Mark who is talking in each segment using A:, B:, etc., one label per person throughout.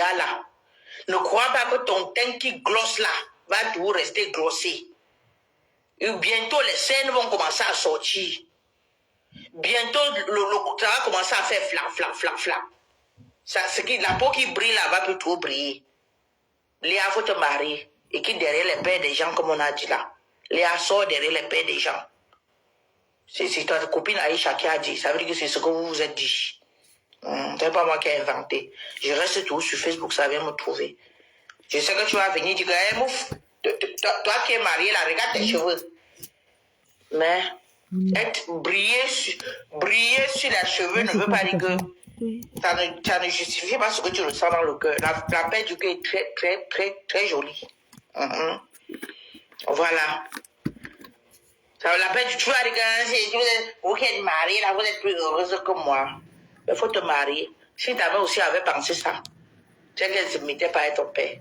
A: Léa là. Ne crois pas que ton teint qui glosse là va toujours rester glossé. Et bientôt, les scènes vont commencer à sortir. Bientôt, ça va commencer à faire flap, flap, flap, flap. La peau qui brille là va plus trop briller. Léa, faut te marier. Et qui derrière les pères des gens, comme on a dit là. Léa sort derrière les pères des gens. C'est ta copine Aïcha qui a dit. Ça veut dire que c'est ce que vous vous êtes dit. C'est pas moi qui ai inventé. Je reste toujours sur Facebook, ça vient me trouver. Je sais que tu vas venir dire que, hey, mouf, toi qui es marié là, regarde tes cheveux. Mais briller sur les cheveux ne veut pas dire que ça ne justifie pas ce que tu ressens dans le cœur. La paix du cœur est très, très, très, très jolie. Voilà. Ça la paix, tu vas regarder, vous qui êtes marié là, vous êtes plus heureuse que moi. Il faut te marier. Si ta mère aussi avait pensé ça, c'est qu'elle ne se mettait pas à ton père.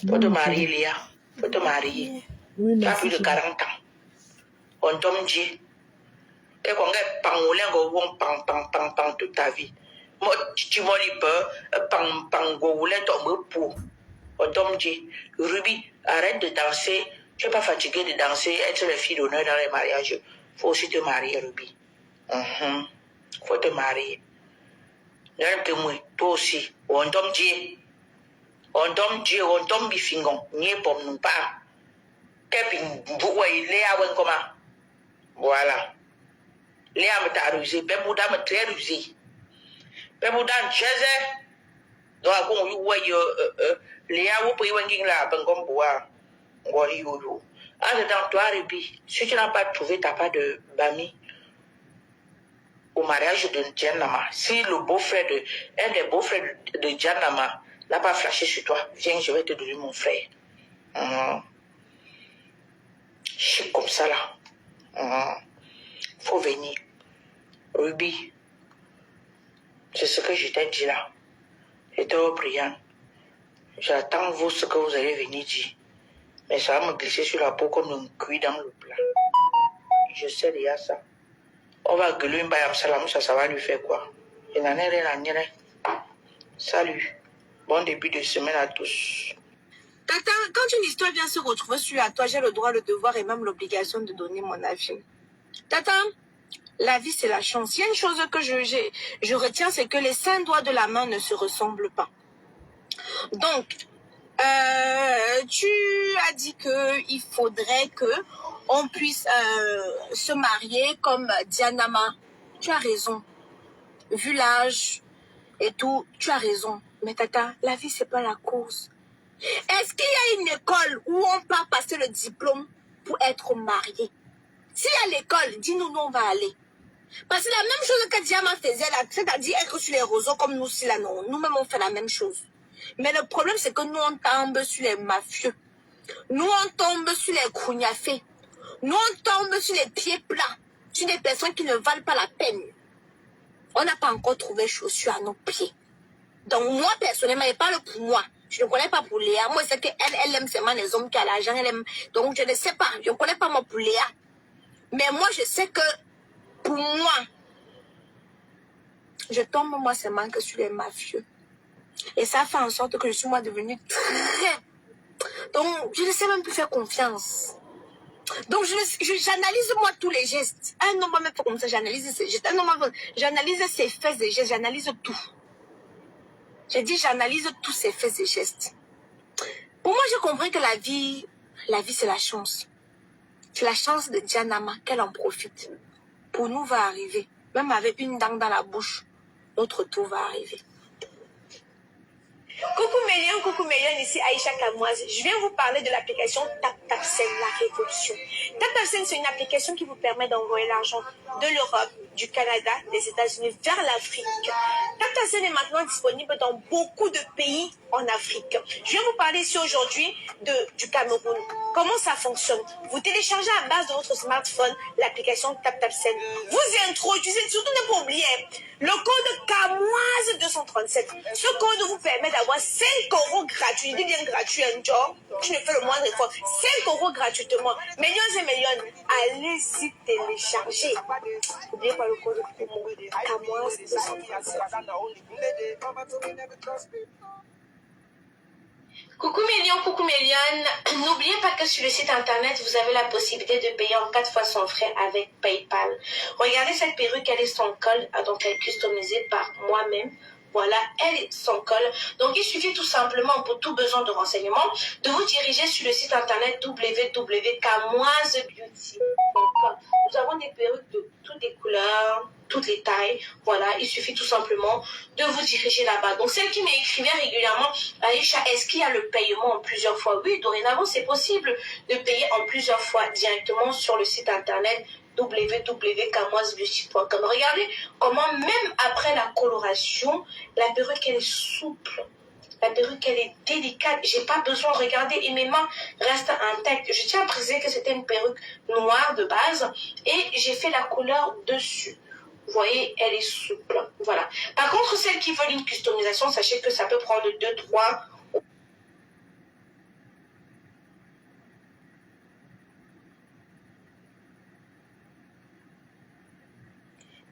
A: Il faut te marier, Léa. Il faut te marier. Tu as plus de 40 ans. On tombe dit. Et qu'on a pang toute ta vie. Moi, tu m'as dit on tombe dit. Ruby, arrête de danser. Tu n'es pas fatiguée de danser, être la fille d'honneur dans les mariages. Il faut aussi te marier, Ruby. Faut te marier. Toi aussi. On tombe dit. On tombe bifingon. N'y pour nous pas. Voilà. Léa me t'a rusé. Bébouda me très rusé. Bébouda jazz. Donc, on y voit Léa, vous pouvez venir là, ben comme boire. Ah, dans toi, Ruby, si tu n'as pas trouvé ta part de Bami au mariage de Djanama, si le beau-frère un des beaux-frères de Djanama n'a pas flashé sur toi, viens, je vais te donner mon frère. Je suis comme ça là. Faut venir. Ruby, c'est ce que je t'ai dit là. J'étais au priant. J'attends vous ce que vous allez venir dire. Mais ça va me glisser sur la peau comme un cuit dans le plat. Je sais déjà ça. On va gueuler un bayam salam, ça va lui faire quoi? Il n'en est rien à dire. Salut. Bon début de semaine à tous.
B: Tata, quand une histoire vient se retrouver sur à toi, j'ai le droit, le devoir et même l'obligation de donner mon avis. Tata, la vie c'est la chance. Il y a une chose que je retiens, c'est que les 5 doigts de la main ne se ressemblent pas. Donc, tu as dit qu'il faudrait que on puisse se marier comme Djanama. Tu as raison. Vu l'âge et tout, tu as raison. Mais Tata, la vie c'est pas la course. Est-ce qu'il y a une école où on peut passer le diplôme pour être marié? S'il y a l'école, dis-nous, nous on va aller. Parce que la même chose que Diama faisait là, c'est-à-dire être sur les roseaux comme nous aussi là, non. Nous-mêmes on fait la même chose. Mais le problème c'est que nous on tombe sur les mafieux. Nous on tombe sur les kougnafés. Nous on tombe sur les pieds plats. Sur des personnes qui ne valent pas la peine. On n'a pas encore trouvé chaussures à nos pieds. Donc moi personnellement, je parle pour moi. Je ne connais pas pour Léa. Moi, c'est qu'elle aime seulement les hommes qui ont l'argent. Elle aime. Donc, je ne sais pas. Je ne connais pas moi pour Léa. Mais moi, je sais que pour moi, je tombe moi seulement que sur les mafieux. Et ça fait en sorte que je suis moi devenue très... Donc, je ne sais même plus faire confiance. Donc, j'analyse moi tous les gestes. Un homme me fait comme ça, j'analyse ses gestes. Un homme j'analyse ses faits et gestes, j'analyse tout. J'ai dit, j'analyse tous ses faits et gestes. Pour moi, j'ai compris que la vie c'est la chance. C'est la chance de Djanama, qu'elle en profite. Pour nous, va arriver. Même avec une dent dans la bouche, notre tour va arriver. Coucou Mélion, ici Aïcha Kamoise. Je viens vous parler de l'application TapTapSend, la révolution. TapTapSend, c'est une application qui vous permet d'envoyer l'argent de l'Europe, du Canada, des États-Unis vers l'Afrique. TapTapSend est maintenant disponible dans beaucoup de pays en Afrique. Je viens vous parler ici aujourd'hui du Cameroun. Comment ça fonctionne? Vous téléchargez à base de votre smartphone l'application TapTapSend. Vous introduisez, surtout ne pas oublier, le code Kamoise 237. Ce code vous permet d'avoir 5 € gratuits. Je dis bien gratuit, un job. Tu ne fais le moindre effort. 5 € gratuitement. Millions et millions. Allez-y télécharger. N'oubliez pas le code Kamoise 237. Coucou Méliane. N'oubliez pas que sur le site internet, vous avez la possibilité de payer en 4 fois sans frais avec PayPal. Regardez cette perruque, elle est sans col, donc elle est customisée par moi-même. Voilà, elle est sans col. Donc, il suffit tout simplement, pour tout besoin de renseignement, de vous diriger sur le site internet www.camoisebeauty.com. Nous avons des perruques de toutes les couleurs, toutes les tailles. Voilà, il suffit tout simplement de vous diriger là-bas. Donc, celle qui m'écrivait régulièrement, Aïcha, est-ce qu'il y a le paiement en plusieurs fois? Oui, dorénavant, c'est possible de payer en plusieurs fois directement sur le site internet www.camoisebeauty.com. Regardez comment même après la coloration, la perruque elle est souple. La perruque elle est délicate. J'ai pas besoin de regarder et mes mains restent intactes. Je tiens à préciser que c'était une perruque noire de base et j'ai fait la couleur dessus. Vous voyez, elle est souple. Voilà. Par contre, celles qui veulent une customisation, sachez que ça peut prendre 2, 3.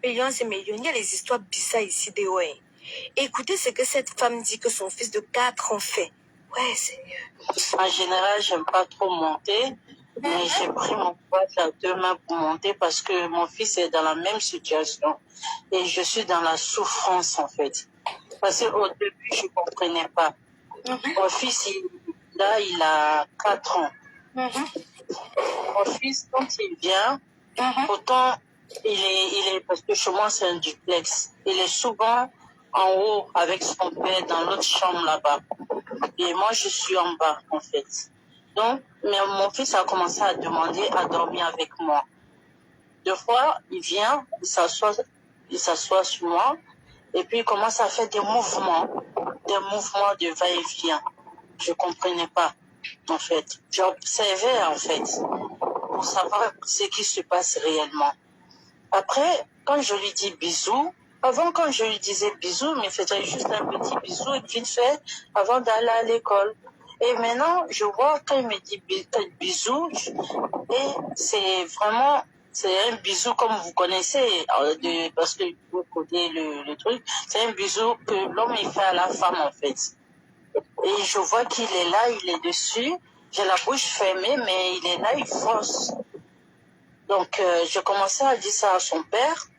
B: Millions et millions, il y a les histoires bizarres ici de ouais. Écoutez ce que cette femme dit que son fils de 4 ans fait. Ouais, Seigneur.
C: En général, j'aime pas trop monter, mais j'ai pris mon courage à 2 mains pour monter parce que mon fils est dans la même situation et je suis dans la souffrance en fait. Parce qu'au début, je comprenais pas. Mon fils, il a 4 ans. Mon fils, quand il vient, pourtant, il est, parce que chez moi, c'est un duplex. Il est souvent en haut avec son père dans l'autre chambre là-bas. Et moi, je suis en bas, en fait. Donc, mais mon fils a commencé à demander à dormir avec moi. 2 fois, il vient, il s'assoit sur moi, et puis il commence à faire des mouvements de va-et-vient. Je comprenais pas, en fait. J'observais, en fait, pour savoir ce qui se passe réellement. Après, quand je lui dis bisous, avant quand je lui disais bisous, mais faisait juste un petit bisou et vite fait avant d'aller à l'école. Et maintenant, je vois quand il me dit bisous, et c'est vraiment, c'est un bisou comme vous connaissez, parce que vous connaissez le truc, c'est un bisou que l'homme il fait à la femme en fait. Et je vois qu'il est là, il est dessus, j'ai la bouche fermée, mais il est là, il force. Donc, je commençais à dire ça à son père,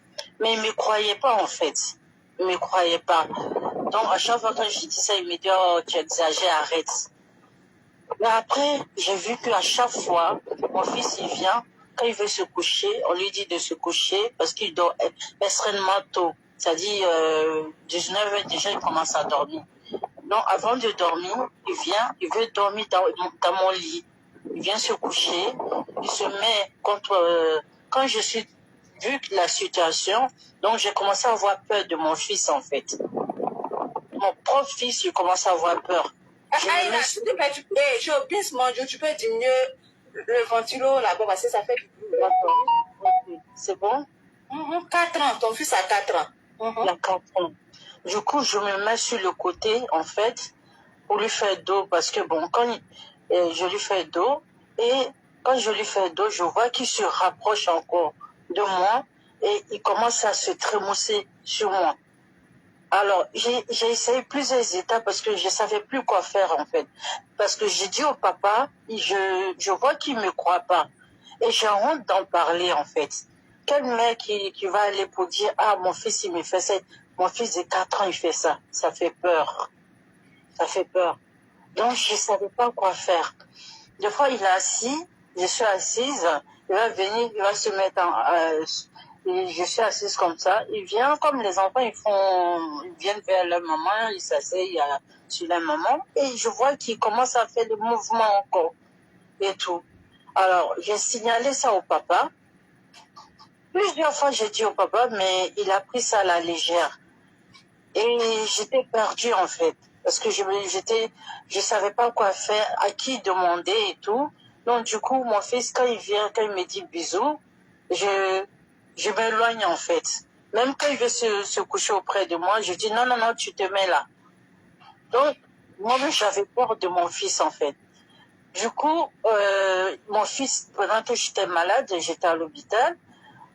C: mais il ne me croyait pas, en fait. Il ne me croyait pas. Donc, à chaque fois que je dis ça, il me dit, oh, tu exagères, arrête. Mais après, j'ai vu qu'à chaque fois, mon fils, il vient, quand il veut se coucher, on lui dit de se coucher parce qu'il dort extrêmement tôt. C'est-à-dire, 19h déjà, il commence à dormir. Donc, avant de dormir, il vient, il veut dormir dans mon lit. Il vient se coucher, il se met contre... quand je suis... Vu la situation, donc j'ai commencé à avoir peur de mon fils, en fait. Mon propre fils, il commence à avoir peur.
B: S'il te plaît, j'ai oublié ce manger, tu peux diminuer le ventilo là-bas parce que ça fait du bruit.
C: D'accord. C'est bon?
B: 4 ans, ton fils a 4 ans.
C: Il a 4 ans. Du coup, je me mets sur le côté, en fait, pour lui faire dos, parce que bon, quand je lui fais dos, et quand je lui fais dos, je vois qu'il se rapproche encore de moi, et il commence à se trémousser sur moi. Alors, j'ai essayé plusieurs étapes parce que je savais plus quoi faire, en fait. Parce que j'ai dit au papa, je vois qu'il me croit pas. Et j'ai honte d'en parler, en fait. Quel mec qui va aller pour dire, ah, mon fils, il me fait ça. Mon fils de 4 ans, il fait ça. Ça fait peur. Ça fait peur. Donc, je savais pas quoi faire. Des fois, il est assis, je suis assise, il va venir, il va se mettre je suis assise comme ça. Il vient comme les enfants, ils viennent vers leur maman, ils s'asseyent sur leur maman, et je vois qu'il commence à faire des mouvements encore, et tout. Alors, j'ai signalé ça au papa. Plusieurs fois, j'ai dit au papa, mais il a pris ça à la légère. Et j'étais perdue, en fait. Parce que je savais pas quoi faire, à qui demander et tout. Donc, du coup, mon fils, quand il vient, quand il me dit bisous, je m'éloigne, en fait. Même quand il veut se coucher auprès de moi, je dis non, non, non, tu te mets là. Donc, moi-même, j'avais peur de mon fils, en fait. Du coup, mon fils, pendant que j'étais malade, j'étais à l'hôpital,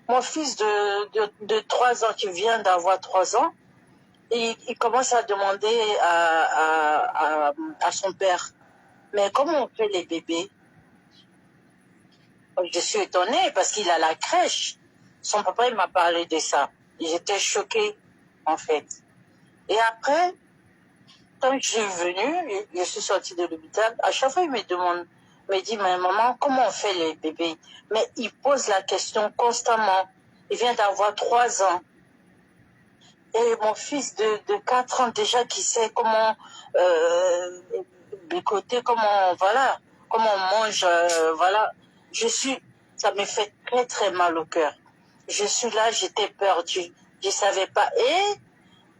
C: mon fils de 3 ans, qui vient d'avoir 3 ans, il commence à demander à son père, mais comment on fait les bébés? Je suis étonnée parce qu'il a la crèche. Son papa, il m'a parlé de ça. J'étais choquée, en fait. Et après, quand je suis venue, je suis sortie de l'hôpital, à chaque fois, il me demande, me dit, mais maman, comment on fait les bébés? Mais il pose la question constamment. Il vient d'avoir 3 ans. Et mon fils de 4 ans déjà qui sait comment bécoter, comment, voilà, comment on mange, voilà. Ça me fait très très mal au cœur. Je suis là, j'étais perdue. Je savais pas. Et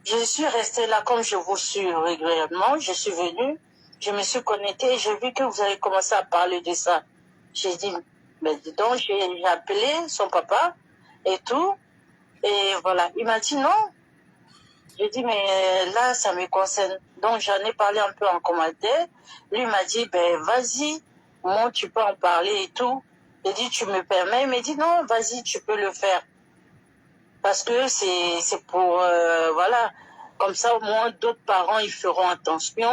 C: je suis restée là comme je vous suis régulièrement. Je suis venue, je me suis connectée et j'ai vu que vous avez commencé à parler de ça. J'ai dit, mais donc j'ai appelé son papa et tout. Et voilà, il m'a dit non. J'ai dit, mais là, ça me concerne. Donc, j'en ai parlé un peu en commentaire. Lui m'a dit, ben, vas-y, moi, tu peux en parler et tout. J'ai dit, tu me permets? Il m'a dit, non, vas-y, tu peux le faire. Parce que c'est pour, voilà, comme ça, au moins, d'autres parents, ils feront attention.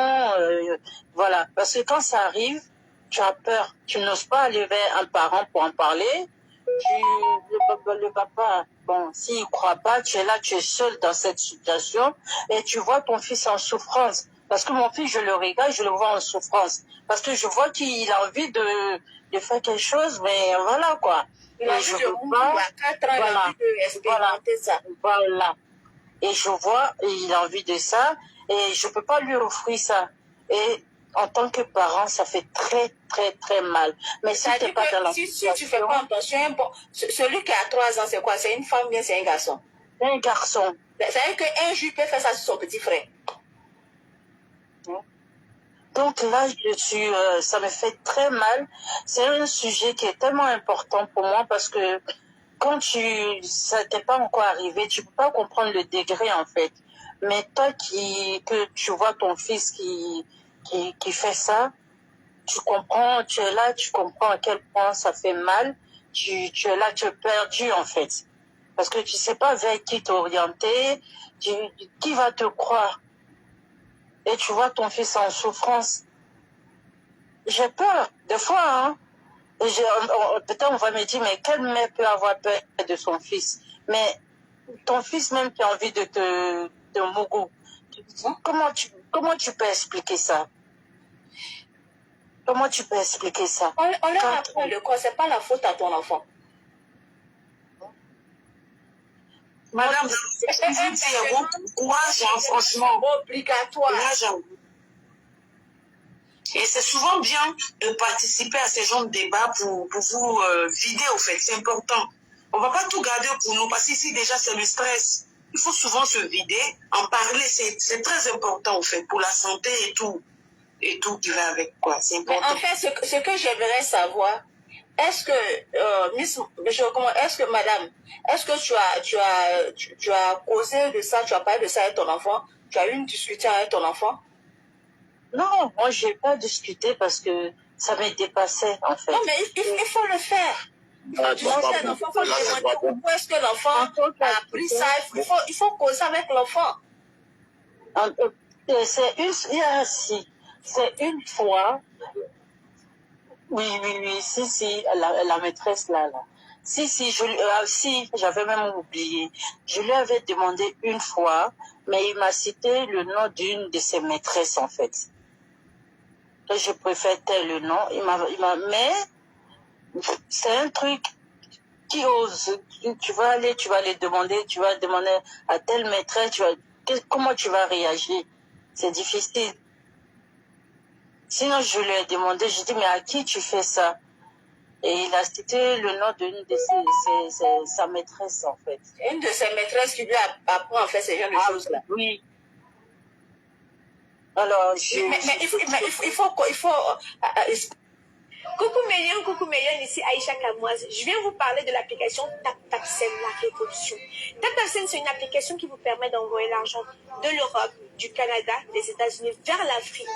C: Voilà. Parce que quand ça arrive, tu as peur. Tu n'oses pas aller vers un parent pour en parler. Le papa, bon, s'il ne croit pas, tu es là, tu es seul dans cette situation et tu vois ton fils en souffrance. Parce que mon fils, je le regarde, je le vois en souffrance. Parce que je vois qu'il a envie de faire quelque chose, mais voilà quoi.
B: Il a envie de mourir à 4 ans, il a envie d'expérimenter ça.
C: Voilà. Et je vois, il a envie de ça et je ne peux pas lui offrir ça. Et en tant que parent, ça fait très, très, très mal. Mais si tu n'es pas dans la
B: si tu fais pas attention, bon, celui qui a 3 ans, c'est quoi? C'est une femme ou bien c'est un garçon?
C: Un garçon.
B: C'est-à-dire qu'un juge peut faire ça sur son petit frère.
C: Donc là, ça me fait très mal. C'est un sujet qui est tellement important pour moi parce que quand ça t'est pas encore arrivé, tu peux pas comprendre le degré en fait. Mais toi que tu vois ton fils qui fait ça, tu comprends, tu es là, tu comprends à quel point ça fait mal. Tu es là, tu es perdu en fait. Parce que tu sais pas vers qui t'orienter, qui va te croire. Et tu vois ton fils en souffrance. J'ai peur, des fois, hein. Peut-être on va me dire, mais quelle mère peut avoir peur de son fils? Mais ton fils même qui a envie de mougou, comment tu peux expliquer ça? Comment tu peux expliquer ça?
B: On leur apprend le corps, c'est pas la faute à ton enfant.
D: Madame, c'est bon courage, hein, franchement.
B: Obligatoire.
D: Et c'est souvent bien de participer à ces genres de débats pour vous vider, au fait. C'est important. On ne va pas tout garder pour nous, parce qu'ici, déjà, c'est le stress. Il faut souvent se vider, en parler. C'est très important, au fait, pour la santé et tout qui va avec, quoi. C'est important.
B: Mais en fait, ce que j'aimerais savoir, est-ce que madame, est-ce que tu as causé de ça, tu as parlé de ça avec ton enfant, tu as eu une discussion avec ton enfant?
C: Non, moi j'ai pas discuté parce que ça m'est dépassé en fait.
B: Non, mais il faut le faire. Il faut discuter à l'enfant, il faut lui demander pourquoi est-ce que l'enfant a pris ça. Il faut causer avec l'enfant.
C: C'est une fois. Oui, si, la maîtresse là. Si, j'avais même oublié. Je lui avais demandé une fois, mais il m'a cité le nom d'une de ses maîtresses en fait. Et je préfère tel le nom. Mais c'est un truc qui ose. Tu vas aller demander, tu vas demander à telle maîtresse, comment tu vas réagir? C'est difficile. Sinon, je lui ai demandé, je dis, mais à qui tu fais ça? Et il a cité le nom d'une de sa maîtresse, en fait.
B: Une de ses maîtresses qui lui apprend à faire ce genre de choses-là.
C: Oui. Alors,
B: mais il faut coucou Méliane, ici Aïcha Kamoise. Je viens vous parler de l'application TapTapSend, la révolution. TapTapSend, c'est une application qui vous permet d'envoyer l'argent de l'Europe du Canada, des États-Unis vers l'Afrique.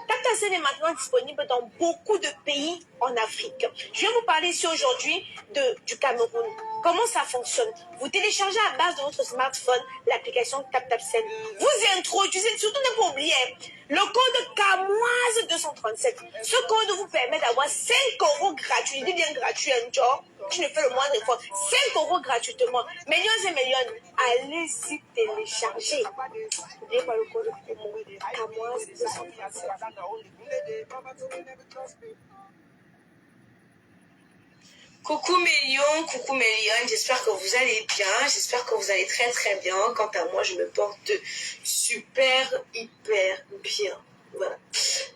B: TapTapSend est maintenant disponible dans beaucoup de pays en Afrique. Je vais vous parler ici aujourd'hui du Cameroun. Comment ça fonctionne? Vous téléchargez à base de votre smartphone l'application TapTapSend. Vous introduisez, surtout ne pas oublier, le code CAMOISE 237. Ce code vous permet d'avoir 5 € gratuits. Je dis bien gratuit, un job. Tu ne fais le moindre effort. 5 € gratuitement. Millions et millions. Allez-y télécharger. N'oubliez pas le code promo CAMOISE 237. Coucou mes lions, j'espère que vous allez bien, j'espère que vous allez très très bien. Quant à moi, je me porte super, hyper bien. Voilà.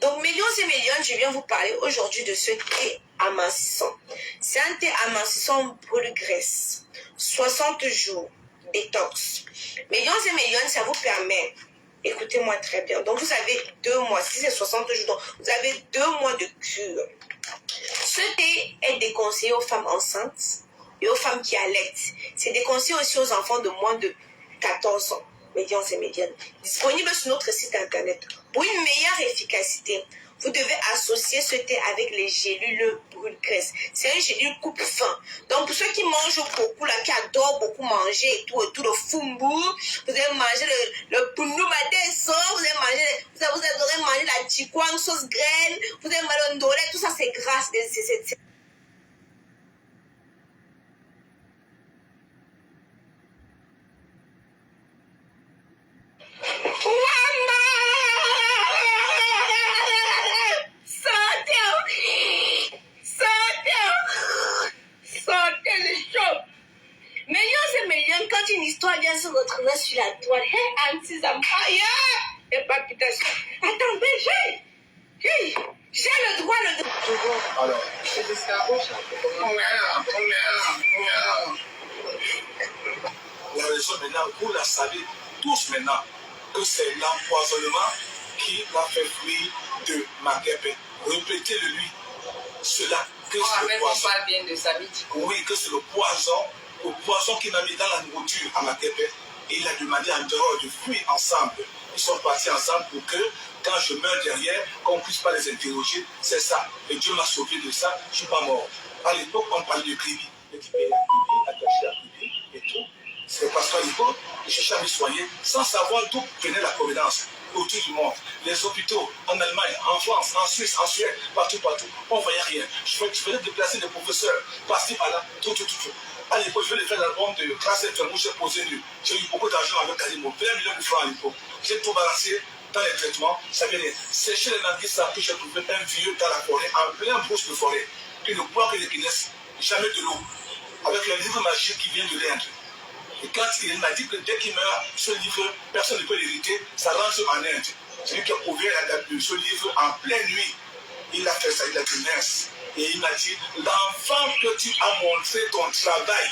B: Donc mes lions et mes lionnes, je viens vous parler aujourd'hui de ce thé amincissant. C'est un thé amincissant brûle graisse. 60 jours, détox. Mes lions et mes lionnes, ça vous permet, écoutez-moi très bien, donc vous avez 2 mois, si c'est 60 jours, donc vous avez 2 mois de cure. Ce thé est déconseillé aux femmes enceintes et aux femmes qui allaitent. C'est déconseillé aussi aux enfants de moins de 14 ans, médians et médianes. Disponible sur notre site internet. Pour une meilleure efficacité, vous devez associer ce thé avec les gélules brûle-graisse. C'est une gélule coupe-faim. Donc pour ceux qui mangent beaucoup, là, qui adorent beaucoup manger et tout le fumbu, vous allez manger le pounou madesso, vous adorez manger la chikwang sauce graine, vous allez manger le ndolé, tout ça c'est grâce. Quand une histoire vient se retrouver sur la toile, hey, anti-zampaya, et palpitation. Attendez, j'ai le droit,
E: Alors, la raison maintenant, vous la savez tous maintenant, que c'est l'empoisonnement qui l'a fait fuir de Makepe. Répétez-le lui, cela, que c'est le poison.
F: Bien de Sabiti.
E: Oui, que c'est le poison qu'il m'a mis dans la nourriture à Makepe. Et il a demandé à dehors de fuir ensemble. Ils sont partis ensemble pour que, quand je meurs derrière, qu'on ne puisse pas les interroger. C'est ça. Et Dieu m'a sauvé de ça. Je ne suis pas mort. À l'époque, on parlait de Kribi. Le type est attaché à Kribi et tout. C'est parce qu'à l'époque, il cherchait à me soigner sans savoir d'où venait la providence. Autour du monde, les hôpitaux, en Allemagne, en France, en Suisse, en Suède, partout, on ne voyait rien. Je venais déplacer des professeurs, par-ci, par-là, tout. À l'époque, je venais faire l'album de classe FM où j'ai posé nu. J'ai eu beaucoup d'argent avec Kalimo, 20 millions de francs à l'époque. J'ai tout balancé dans les traitements, ça vient de sécher les nanguissas que j'ai trouvé un vieux dans la forêt, en plein brousse de forêt, qui ne boit que les Guinness, jamais de l'eau, avec le livre magique qui vient de l'Inde. Et quand il m'a dit que dès qu'il meurt, ce livre, personne ne peut l'hériter, ça rentre en Inde. C'est lui qui a ouvert ce livre en pleine nuit. Il a fait ça, il a dit mince. Et il m'a dit, l'enfant que tu as montré ton travail,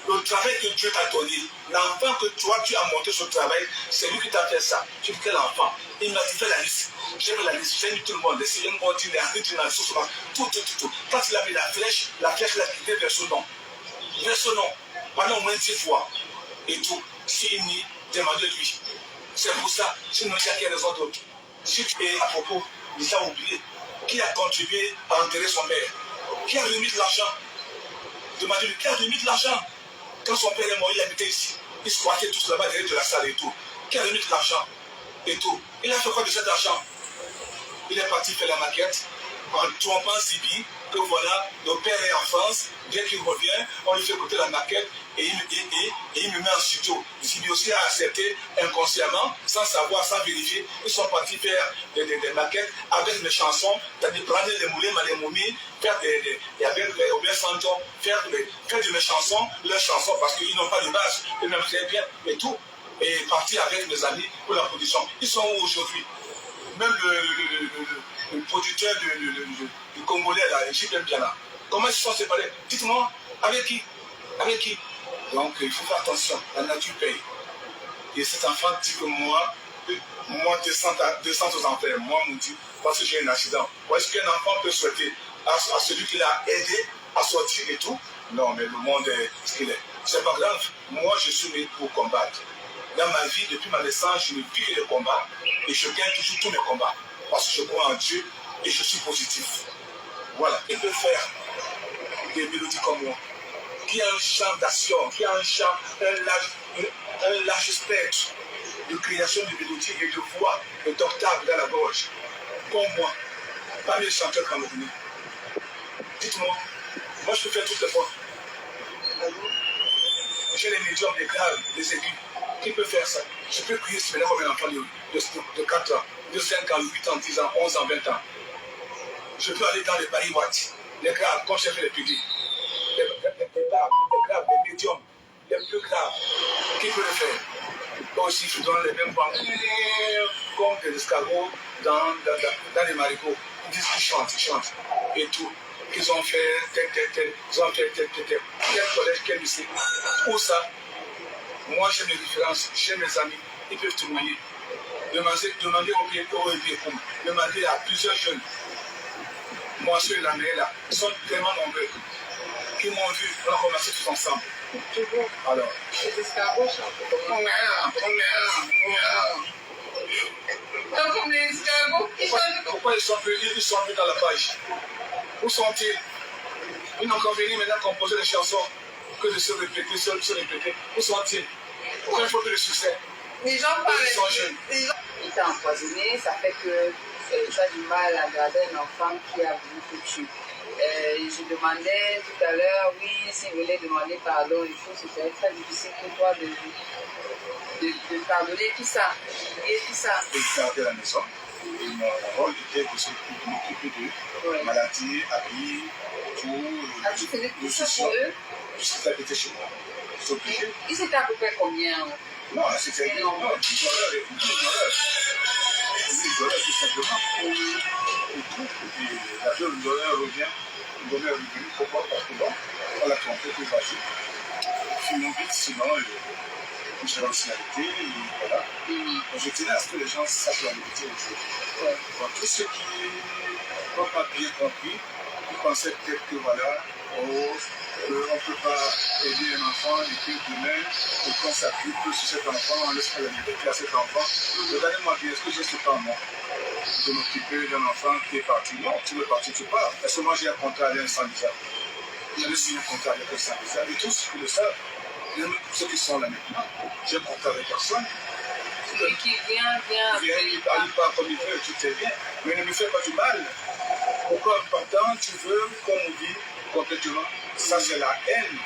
E: le travail que Dieu t'a donné, l'enfant que toi tu as montré son travail, c'est lui qui t'a fait ça. Tu dis quel enfant? Il m'a dit, fais la liste. J'ai fait la liste, j'ai mis tout le monde, les sillons ordinaires, tout. Quand il a mis la flèche l'a quitté vers son nom. Vers son nom. Pendant au moins 10 fois. Et tout. Si il n'y demande lui. C'est pour ça, sinon il y a qu'il y a des autres. Si tu es à propos, il a oublié. Qui a contribué à enterrer son père? Qui a remis de l'argent? Demandez-lui, qui a remis de l'argent? Quand son père est mort, il habitait ici. Il squattait tous là-bas derrière de la salle et tout. Qui a remis de l'argent? Et tout. Il a fait quoi de cet argent? Il est parti faire la maquette en trompant Zibi, que voilà, le père est en France, dès qu'il revient, on lui fait écouter la maquette et il me met en studio. Zibi aussi a accepté inconsciemment, sans savoir, sans vérifier. Ils sont partis faire des maquettes avec mes chansons, c'est-à-dire prendre les moulins, les momies, faire et avec Aubert Santon, faire de mes chansons, leurs chansons, parce qu'ils n'ont pas de base, ils m'aiment très bien et tout. Et partir avec mes amis pour la production. Ils sont où aujourd'hui? Même le producteur du Congolais, là, Gilles Biala. Comment ils se sont séparés? Dites-moi, avec qui? Avec qui? Donc, il faut faire attention, la nature paye. Et cet enfant dit que moi descends aux enfers, moi, mon Dieu, parce que j'ai un accident. Ou est-ce qu'un enfant peut souhaiter à celui qui l'a aidé à sortir et tout? Non, mais le monde est ce qu'il est. C'est pas grave. Moi, je suis né pour combattre. Dans ma vie, depuis ma naissance, je vis les combats et je gagne toujours tous mes combats. Parce que je crois en Dieu et je suis positif. Voilà, il peut faire des mélodies comme moi, qui a un champ d'action, qui a un large spectre de création de mélodies et de voix et d'octaves dans la gorge, comme moi, parmi les chanteurs camerounais. Dites-moi, moi je peux faire toutes les voix. J'ai les médiums, les graves, les aigus. Qui peut faire ça? Je peux prier ce comme un enfant de 4 ans, de 5 ans, 8 ans, 10 ans, 11 ans, 20 ans. Je peux aller dans les pariwatt, les graves, quand j'ai fait les publics. Les graves, les médiums, les plus graves. Qui peut le faire? Moi aussi, je donne les mêmes voix comme des escargots dans les marigots. Ils disent qu'ils chantent, et tout. Ils ont fait tel, ils ont fait tel. Quel collège, quel lycée? Où ça? Moi, j'ai mes références, j'ai mes amis, ils peuvent témoigner. Demander au BPCOM, demander à plusieurs jeunes. Moi, ceux de la mairie là, sont tellement nombreux, qui m'ont vu, on a commencé tous ensemble. Alors,
B: Les escargots chantent comme les escargots qui chantent.
E: pourquoi ils sont venus dans la page? Où sont-ils? Ils n'ont qu'à venir maintenant composer des chansons que de se répéter, se répéter. Où sont-ils? Pourquoi il faut que le succès?
B: Les gens parlent.
E: Ils sont jeunes.
F: Il est empoisonné, ça fait que tu as du mal à garder un enfant qui a voulu te tuer. Je demandais tout à l'heure, oui, s'il voulait demander pardon et tout, c'était très difficile pour toi de pardonner tout ça, et tout ça.
E: Ils gardaient la maison. Et mon rôle était de m'occuper d'eux. Maladie, habits, tout.
F: Tu faisais tout
E: le
F: ça
E: souci.
F: pour eux?
E: Tout ce qui était chez moi. C'est obligé.
F: Ils étaient à peu près combien?
E: Non, c'était une ignoreur, tout simplement. Et tout. Et la jeune revient, le bonheur est revenu, pourquoi? Parce que bon, on l'a trompé pour vas-y. Filmons vite, sinon, une nationalité, et voilà. Donc, je tenais à ce que les gens sachent la vérité aujourd'hui. Donc, tous ceux qui n'ont pas bien compris, ils pensaient peut-être que voilà, on ne peut pas aider un enfant et que demain, on consacre plus sur cet enfant, on laisse pas la liberté à cet enfant. Regardez-moi bien, est-ce que j'ai ce temps, moi, de m'occuper d'un enfant qui est parti? Non, tu veux partir, tu pars. Est-ce que moi j'ai un contrat avec un sans-visa? J'avais signé un contrat avec un sans-visa. Et tous qui le savent, même ceux qui sont là maintenant, j'ai un contrat avec personne.
F: Celui qui vient
E: Il parle comme il veut, tout est bien, mais ne me fais pas du mal. Pourquoi en partant, tu veux qu'on oublie complètement? Ça, c'est la haine.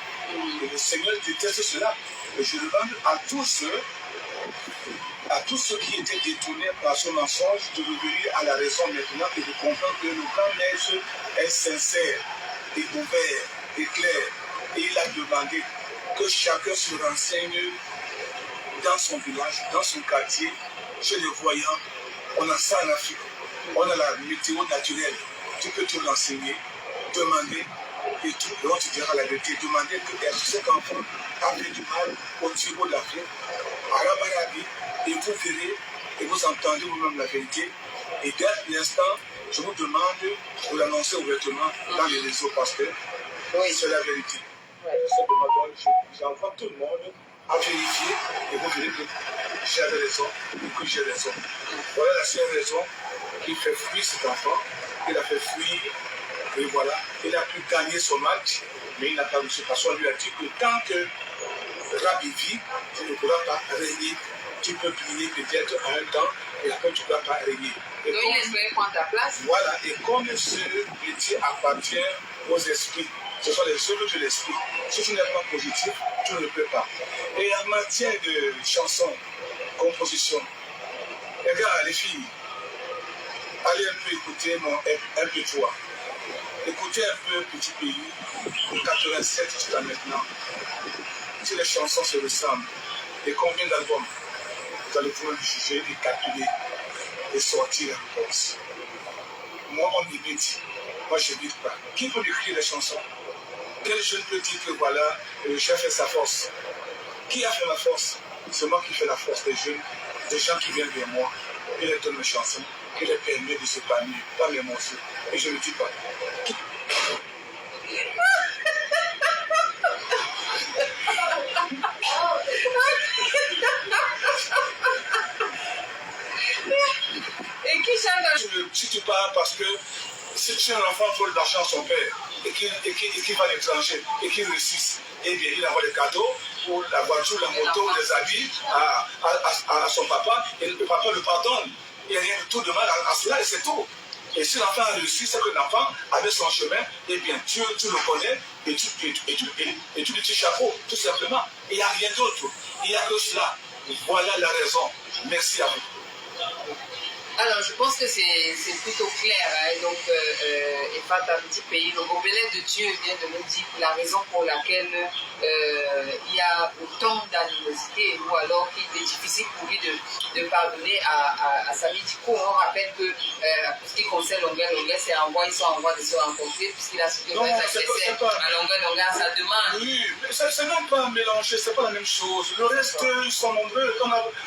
E: Et le Seigneur déteste cela. Et je demande à tous ceux qui étaient détournés par ce mensonge de revenir à la raison maintenant et de comprendre que le grand maître est sincère et ouvert et clair. Et il a demandé que chacun se renseigne dans son village, dans son quartier, chez les voyants. On a ça en Afrique. On a la météo naturelle. Tu peux te renseigner, demander et tout. Et on te dira la vérité. Demander que cet enfant a fait du mal au niveau de l'Afrique, à l'Arabi, et vous verrez et vous entendez vous-même la vérité. Et dès l'instant, je vous demande de l'annoncer ouvertement dans les réseaux parce que c'est la vérité. J'envoie tout le monde à vérifier et vous verrez que j'ai raison et que j'ai raison. Voilà la seule raison qui fait fuir cet enfant. Il a fait fuir et voilà, il a pu gagner son match, mais il n'a pas réussi parce qu'on lui a dit que tant que Rabbi vit, tu ne pourras pas régner. Tu peux briller peut-être à un temps et après tu ne pourras pas régner. Et
F: donc il espérait prendre ta place.
E: Voilà, et comme ce métier appartient aux esprits, ce sont les œuvres de l'esprit. Si tu n'es pas positif, tu ne peux pas. Et en matière de chansons, composition, les gars, les filles, allez un peu écouter mon MP3. Écoutez un peu Petit Pays, de 87 jusqu'à maintenant. Si les chansons se ressemblent, et combien d'albums vous allez pouvoir juger et calculer et sortir la réponse. Moi, on m'imite. Moi, je n'imite pas. Qui peut écrire les chansons? Quel jeune peut dire que voilà, le chef fait sa force? Qui a fait la force? C'est moi qui fais la force des jeunes, des gens qui viennent vers moi, qui leur donnent mes chansons, qui leur permet de s'épanouir dans les morceaux. Et je ne le dis pas. Si tu pars parce que si un enfant vole l'argent à son père et qu'il va à l'étranger et qu'il réussisse, eh bien, il envoie des cadeaux ou la voiture, la moto, les habits à son papa et le papa le pardonne. Il n'y a rien de tout de mal à cela et c'est tout. Et si l'enfant a réussi, c'est que l'enfant avait son chemin, eh bien, tu le connais et tu lui tires chapeau, tout simplement. Il n'y a rien d'autre. Il n'y a que cela. Voilà la raison. Merci à vous.
F: Alors, je pense que c'est plutôt clair. Hein. Donc, Efata, un petit pays, le gobelet de Dieu vient de nous dire la raison pour laquelle il y a autant d'animosité ou alors qu'il est difficile pour lui de pardonner à Samy Diko. On rappelle que pour ce qui concerne Longueur, c'est en voie, ils sont en voie de se rencontrer puisqu'il a su que à Longueur, ça demande.
E: Oui, mais c'est même pas mélangé, c'est pas la même chose. Le reste, ils sont nombreux,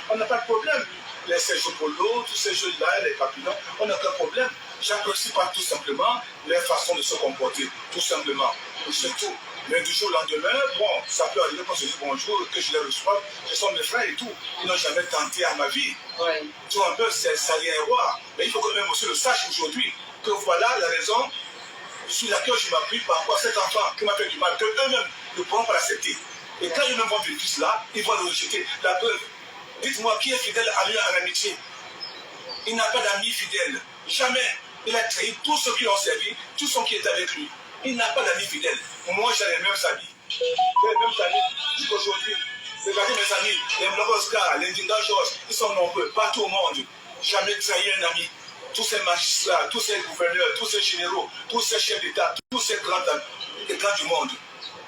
E: on n'a pas de problème. Les jeux polo, tous ces jeux-là, les papillons, on n'a aucun problème. J'apprécie pas tout simplement leur façon de se comporter, tout simplement. C'est tout. Mais du jour au lendemain, bon, ça peut arriver quand je dis bonjour, que je les reçois, ce sont mes frères et tout. Ils n'ont jamais tenté à ma vie.
F: Ouais.
E: Tu vois un peu, ça vient voir. Mais il faut quand même aussi le sache aujourd'hui, que voilà la raison sur laquelle je m'appuie par rapport à cet enfant qui m'a fait du mal, qu'eux-mêmes ne pourront pas l'accepter. Et quand ils-mêmes vont vivre cela, ils vont le rejeter. La preuve. Dites-moi, qui est fidèle à lui en amitié? Il n'a pas d'amis fidèles. Jamais. Il a trahi tous ceux qui l'ont servi, tous ceux qui étaient avec lui. Il n'a pas d'amis fidèles. Moi, j'ai les mêmes amis. J'ai les mêmes amis jusqu'aujourd'hui. Regardez mes amis, les Mloko Oscar, les Ndinga George, ils sont nombreux partout au monde. Jamais trahi un ami. Tous ces magistrats, tous ces gouverneurs, tous ces généraux, tous ces chefs d'État, tous ces grands du monde.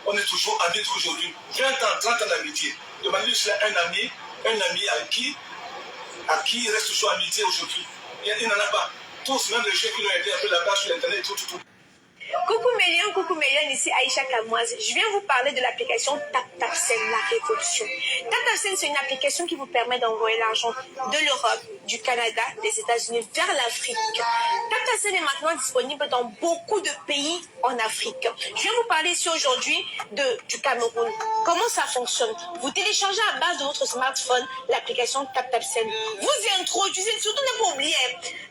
E: On est toujours amis aujourd'hui. 20 ans, 30 ans d'amitié. Demandez cela un ami à qui il reste toujours amitié aujourd'hui. Il n'en a pas. Tous, même les gens qui l'ont aidé un peu là-bas sur Internet, tout.
B: Coucou Méliane, ici Aïcha Kamoise. Je viens vous parler de l'application TapTapSend, la révolution. TapTapSend, c'est une application qui vous permet d'envoyer l'argent de l'Europe, du Canada, des États-Unis vers l'Afrique. TapTapSend est maintenant disponible dans beaucoup de pays en Afrique. Je viens vous parler ici aujourd'hui du Cameroun. Comment ça fonctionne? Vous téléchargez à base de votre smartphone l'application TapTapSend. Vous introduisez, surtout ne pas oublier,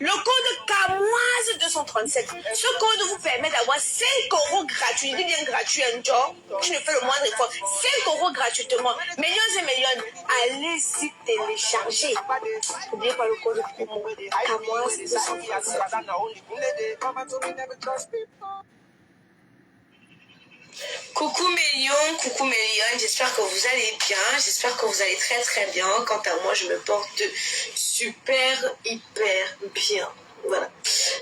B: le code Kamoise 237. Ce code vous permet d'avoir 5 € gratuits. Je dis bien gratuit, un job. Je ne fais le moindre effort. 5 € gratuitement. Millions et millions. Allez-y télécharger. N'oubliez pas le code Kamoise 237. Coucou Mélion, j'espère que vous allez bien, j'espère que vous allez très très bien. Quant à moi, je me porte hyper bien. Voilà.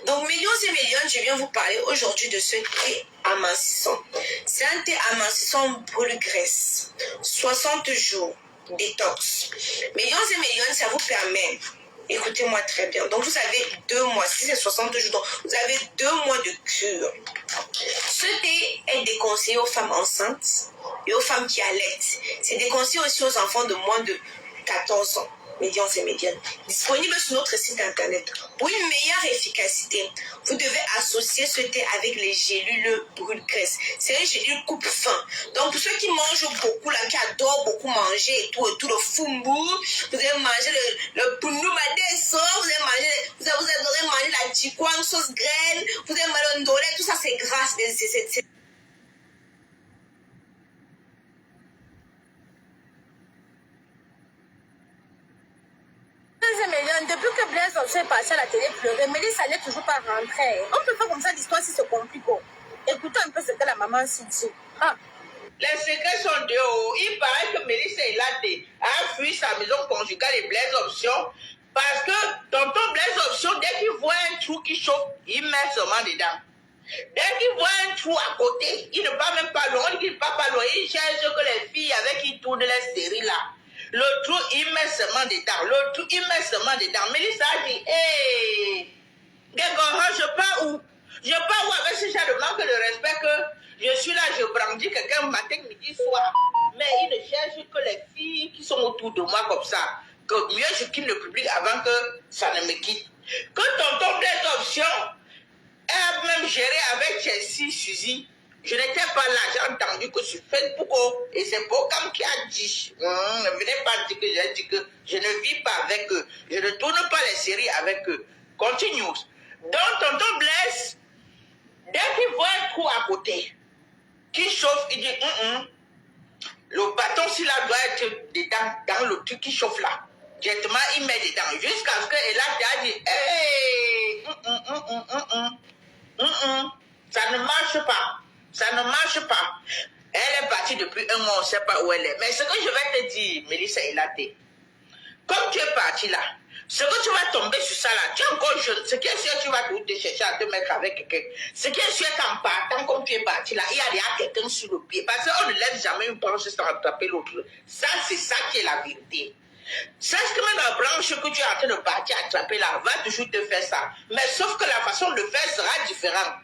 B: Donc, millions et millions, je viens vous parler aujourd'hui de ce thé amincissant. C'est un thé amincissant brûle graisse. 60 jours, détox. Millions et millions, ça vous permet, écoutez-moi très bien. Donc, vous avez 2 mois, si c'est 60 jours, donc vous avez 2 mois de cure. Ce thé est déconseillé aux femmes enceintes et aux femmes qui allaitent. C'est déconseillé aussi aux enfants de moins de 14 ans. Médians et médianes, disponible sur notre site internet. Pour une meilleure efficacité, vous devez associer ce thé avec les gélules brûle-graisse. C'est les gélules coupe-faim. Donc pour ceux qui mangent beaucoup, là, qui adorent beaucoup manger et tout le fumbu, vous allez manger le pundu madeso, vous adorez manger la chikwang, sauce graine, vous allez manger le ndolé, tout ça c'est gras, c'est depuis que Blaise Option est parti à la télé pleurer, Mélissa n'est toujours pas rentrée. On peut faire comme ça l'histoire si c'est compliqué. Écoutez un peu ce que la maman s'y dit.
A: Les secrets sont de haut. Il paraît que Mélissa a fui sa maison conjugale et Blaise Option parce que tonton Blaise Option, dès qu'il voit un trou qui chauffe, il met seulement dedans. Dès qu'il voit un trou à côté, il ne va même pas loin, il ne va pas loin. Il cherche que les filles avec qui tournent les séries là. Le trou, il met seulement dedans. Mélissa a dit, hé, je pars où? Je pars où avec ce genre de manque de respect que je suis là, je brandis quelqu'un matin, midi, soir. Mais il ne cherche que les filles qui sont autour de moi comme ça. Que mieux je quitte le public avant que ça ne me quitte. Que tonton Blaise Option a même géré avec Chelsea, Suzy. Je n'étais pas là, j'ai entendu que sur Facebook, et c'est Bokam qui a dit, ne venez pas dire que j'ai dit que je ne vis pas avec eux, je ne tourne pas les séries avec eux. Continue. Donc, tonton Blaise, dès qu'il voit un trou à côté, qui chauffe, il dit, le bâton, s'il doit être dedans, dans le truc qui chauffe là. Directement, il met dedans. Jusqu'à ce qu'elle a dit, hey, ça ne marche pas. Ça ne marche pas. Elle est partie depuis un mois, on ne sait pas où elle est. Mais ce que je vais te dire, Mélissa Elaté, comme tu es parti là, ce que tu vas tomber sur ça là, tu es encore jeune. Ce qui est sûr, tu vas te chercher à te mettre avec quelqu'un. Ce qui est sûr, qu'en partant, comme tu es parti là, il y a déjà quelqu'un sur le pied. Parce qu'on ne lève jamais une branche sans attraper l'autre. Ça, c'est ça qui est la vérité. Sache que même la branche que tu es en train de partir attraper là, va toujours te faire ça. Mais sauf que la façon de faire sera différente.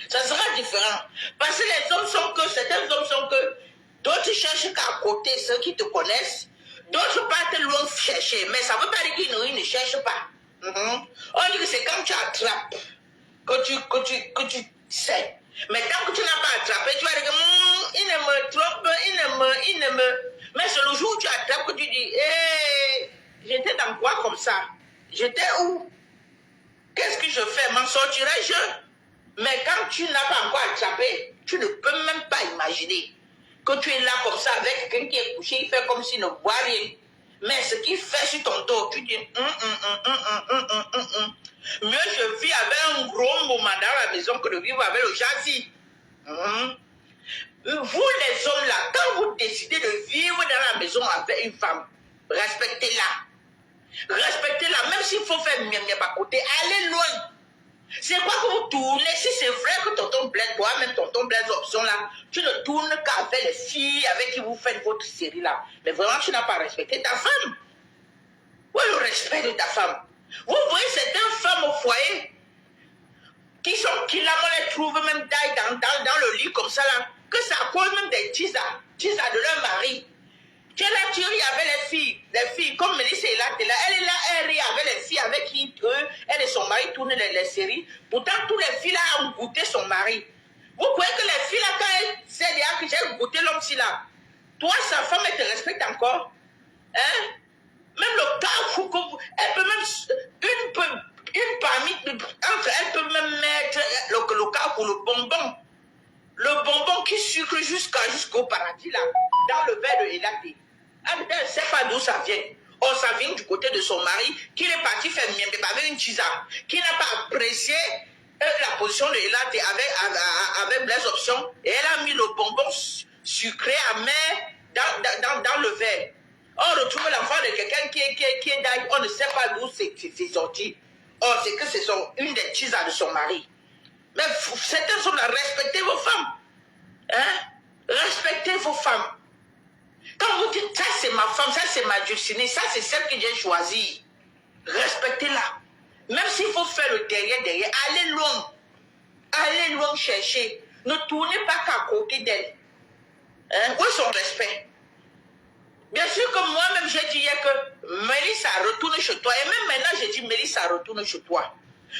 A: Ça sera différent. Parce que les hommes sont que, certains hommes sont que, d'autres cherchent qu'à côté ceux qui te connaissent. D'autres partent loin chercher, mais ça ne veut pas dire qu'ils ne cherchent pas. On dit que c'est quand tu attrapes que tu sais. Mais tant que tu n'as pas attrapé, tu vas dire que il ne me trompe, il ne me... Mais c'est le jour où tu attrapes que tu dis, hey, j'étais dans quoi comme ça? J'étais où? Qu'est-ce que je fais? M'en sortirai-je? Mais quand tu n'as pas encore attrapé, tu ne peux même pas imaginer que tu es là comme ça avec quelqu'un qui est couché, il fait comme s'il ne voit rien. Mais ce qu'il fait sur ton dos, tu dis, mieux je vis avec un gros moment dans la maison que de vivre avec le châssis. Vous les hommes là, quand vous décidez de vivre dans la maison avec une femme, respectez-la. Respectez-la, même s'il faut faire miam à côté, allez loin. C'est quoi que vous tournez? Si c'est vrai que tonton Blaise, toi-même tonton Blaise option là, tu ne tournes qu'avec les filles avec qui vous faites votre série là. Mais vraiment, tu n'as pas respecté ta femme. Où est le respect de ta femme? Vous voyez certaines femmes au foyer qui là, on les trouve même dans le lit comme ça là, que ça cause même des tisas de leur mari. Tu es là, tu ris avec les filles, comme Mélissa est là, elle est là, elle rit avec les filles avec qui elle et son mari tournent les séries. Pourtant, tous les filles là ont goûté son mari. Vous croyez que les filles là, quand elles savent déjà que j'ai goûté l'homme-ci là, toi, sa femme, elle te respecte encore? Hein? Même le cas, elle peut même, une parmi, entre elle peut même mettre le cas pour le bonbon. Le bonbon qui sucre jusqu'au paradis là, dans le verre de Elaté. Elle ne sait pas d'où ça vient. Or, ça vient du côté de son mari, qui est parti faire miembé avec une tisane, qui n'a pas apprécié la position de Elaté avec les options, et elle a mis le bonbon sucré amer dans le verre. On retrouve l'enfant de quelqu'un qui est dans, on ne sait pas d'où c'est sorti. Or, c'est que c'est une des tisanes de son mari. Mais certains sont là, respectez vos femmes. Hein? Respectez vos femmes. Quand vous dites, ça c'est ma femme, ça c'est ma dulcinée, ça c'est celle que j'ai choisie. Respectez-la. Même s'il faut faire le derrière, allez loin. Allez loin chercher. Ne tournez pas qu'à côté d'elle. Hein? Où est son respect? Bien sûr que moi-même j'ai dit hier que Mélissa retourne chez toi. Et même maintenant j'ai dit Mélissa retourne chez toi.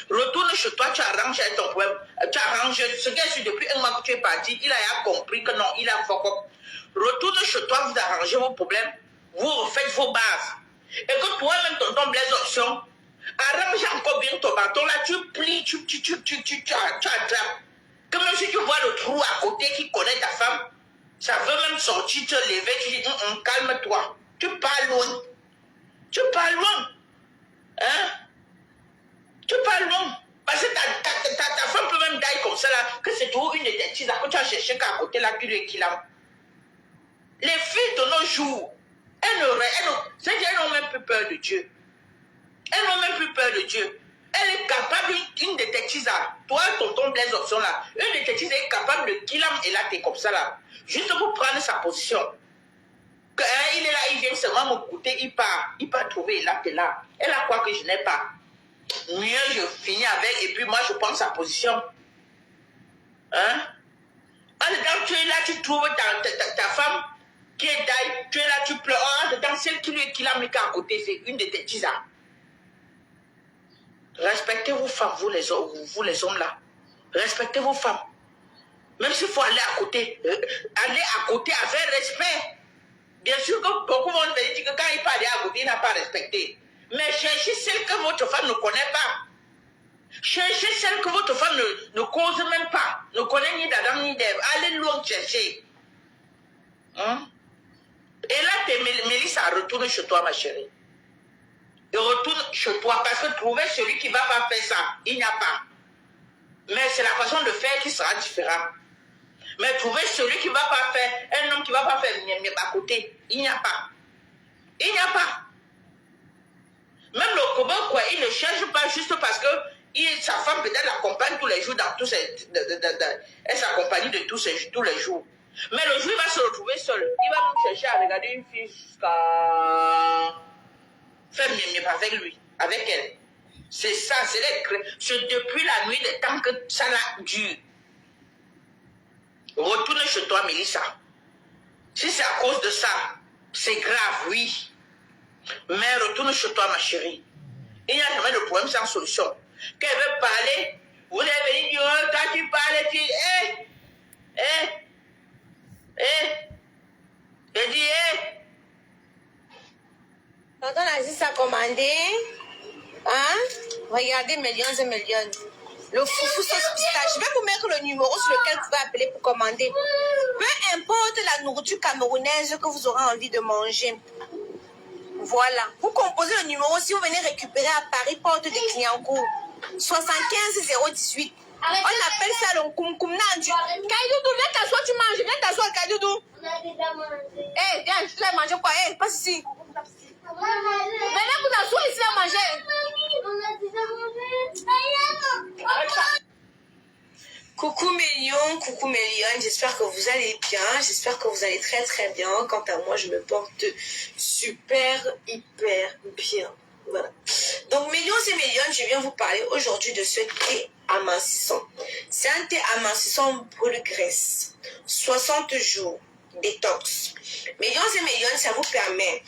A: Retourne chez toi, tu arranges ton problème. Tu arranges ce qui est sûr depuis un mois que tu es parti. Il a compris que non, il a fuck up. Retourne chez toi, vous arrangez vos problèmes. Vous refaites vos bases. Et que toi-même, tonton Blaise option, arrange encore bien ton bâton. Là, tu plies, tu attrapes. Que même si tu vois le trou à côté qui connaît ta femme, ça veut même sortir, te lever, tu dis, calme-toi. Tu pars loin. Tu pars loin. Hein? Tu parles loin. Parce que ta femme peut même dire comme ça là, que c'est toujours une de tes tises que tu as cherché qu'à côté là, qui l'a. Les filles de nos jours, elles n'ont même plus peur de Dieu. Elles n'ont même plus peur de Dieu. Elle est capable, une de tes tises, toi, tonton Blaise option là, une de tes tises est capable de Kilam et là, t'es comme ça là. Juste pour prendre sa position. Que, hein, il est là, il vient seulement me goûter, il part trouver là, t'es là. Elle a quoi que je n'ai pas. Mieux je finis avec, et puis moi je prends sa position. Hein? En dedans, tu es là, tu trouves ta femme qui est taille, tu es là, tu pleures. En dedans, celle qui l'a mis à côté, c'est une de tes tisas. Respectez vos femmes, vous les hommes là. Respectez vos femmes. Même s'il faut aller à côté avec respect. Bien sûr que beaucoup vont te dire que quand il parle à côté, il n'a pas respecté. Mais cherchez celle que votre femme ne connaît pas. Cherchez celle que votre femme ne cause même pas, ne connaît ni d'Adam ni d'Ève. Allez loin chercher. Hein? Et là, Mélissa retourne chez toi, ma chérie. Et retourne chez toi parce que trouver celui qui ne va pas faire ça, il n'y a pas. Mais c'est la façon de faire qui sera différente. Mais trouver celui qui ne va pas faire, un homme qui ne va pas faire à côté, il n'y a pas. Il n'y a pas. Même le Kobo, quoi, il ne cherche pas juste parce que sa femme peut-être l'accompagne tous les jours dans tous ses... Elle s'accompagne de tous les jours. Mais le jour, il va se retrouver seul. Il va même chercher à regarder une fille jusqu'à faire mieux avec lui, avec elle. C'est ça, c'est depuis la nuit des temps que ça dure. Retourne chez toi, Mélissa. Si c'est à cause de ça, c'est grave, oui. Mais retourne chez toi, ma chérie. Il n'y a jamais de problème sans solution. Quand elle veut parler, vous allez venir dire, oh, quand tu parles, tu dis, elle dit,
B: Quand on a dit ça commandé, hein? Regardez, millions et millions. Le foufou sauce pistache. Je vais vous mettre le numéro sur lequel vous pouvez appeler pour commander. Peu importe la nourriture camerounaise que vous aurez envie de manger. Voilà. Vous composez le numéro si vous venez récupérer à Paris, porte de Clignancourt. 75 018. On appelle ça le koum-koum nandu. Kaidoudou, viens t'asseoir, tu manges. Viens t'asseoir, Kaidoudou.
G: On a déjà mangé.
B: Eh, viens, tu dois manger quoi? Eh, passe ici. Venez vous asseoir ici à manger.
G: On a déjà mangé.
B: Coucou Mélion, j'espère que vous allez bien, j'espère que vous allez très très bien. Quant à moi, je me porte super, hyper bien. Voilà. Donc Mélions et Mélions, je viens vous parler aujourd'hui de ce thé amincissant. C'est un thé amincissant brûle graisse. 60 jours, détox. Mélions et Mélions, ça vous permet...